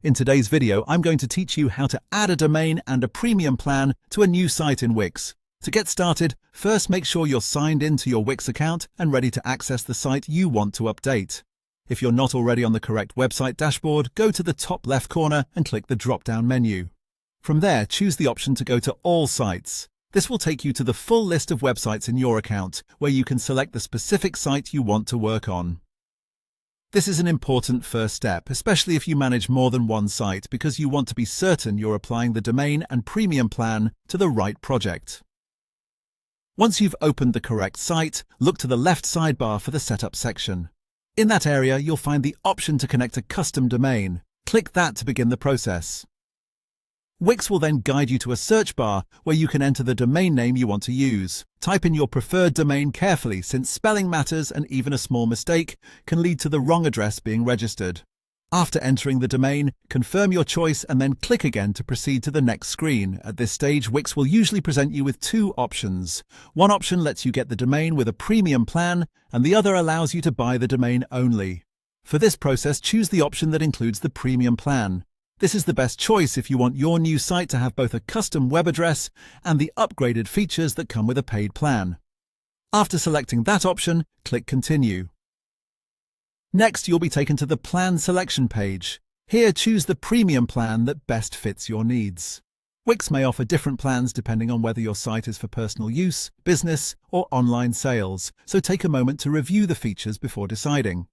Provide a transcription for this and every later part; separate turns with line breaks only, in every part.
In today's video, I'm going to teach you how to add a domain and a premium plan to a new site in Wix. To get started, first make sure you're signed into your Wix account and ready to access the site you want to update. If you're not already on the correct website dashboard, go to the top left corner and click the drop-down menu. From there, choose the option to go to All Sites. This will take you to the full list of websites in your account, where you can select the specific site you want to work on. This is an important first step, especially if you manage more than one site, because you want to be certain you're applying the domain and premium plan to the right project. Once you've opened the correct site, look to the left sidebar for the Setup section. In that area, you'll find the option to connect a custom domain. Click that to begin the process. Wix will then guide you to a search bar where you can enter the domain name you want to use. Type in your preferred domain carefully, since spelling matters and even a small mistake can lead to the wrong address being registered. After entering the domain, confirm your choice and then click again to proceed to the next screen. At this stage, Wix will usually present you with two options. One option lets you get the domain with a premium plan, and the other allows you to buy the domain only. For this process, choose the option that includes the premium plan. This is the best choice if you want your new site to have both a custom web address and the upgraded features that come with a paid plan. After selecting that option, click Continue. Next, you'll be taken to the Plan Selection page. Here, choose the premium plan that best fits your needs. Wix may offer different plans depending on whether your site is for personal use, business, or online sales, so take a moment to review the features before deciding.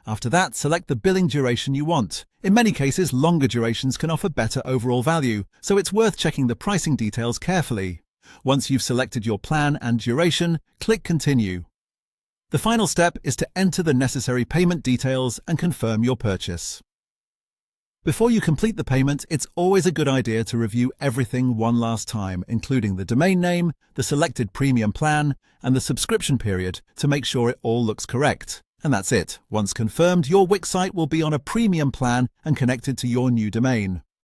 After that, select the billing duration you want. In many cases, longer durations can offer better overall value, so it's worth checking the pricing details carefully. Once you've selected your plan and duration, click Continue. The final step is to enter the necessary payment details and confirm your purchase. Before you complete the payment, it's always a good idea to review everything one last time, including the domain name, the selected premium plan, and the subscription period, to make sure it all looks correct. And that's it. Once confirmed, your Wix site will be on a premium plan and connected to your new domain.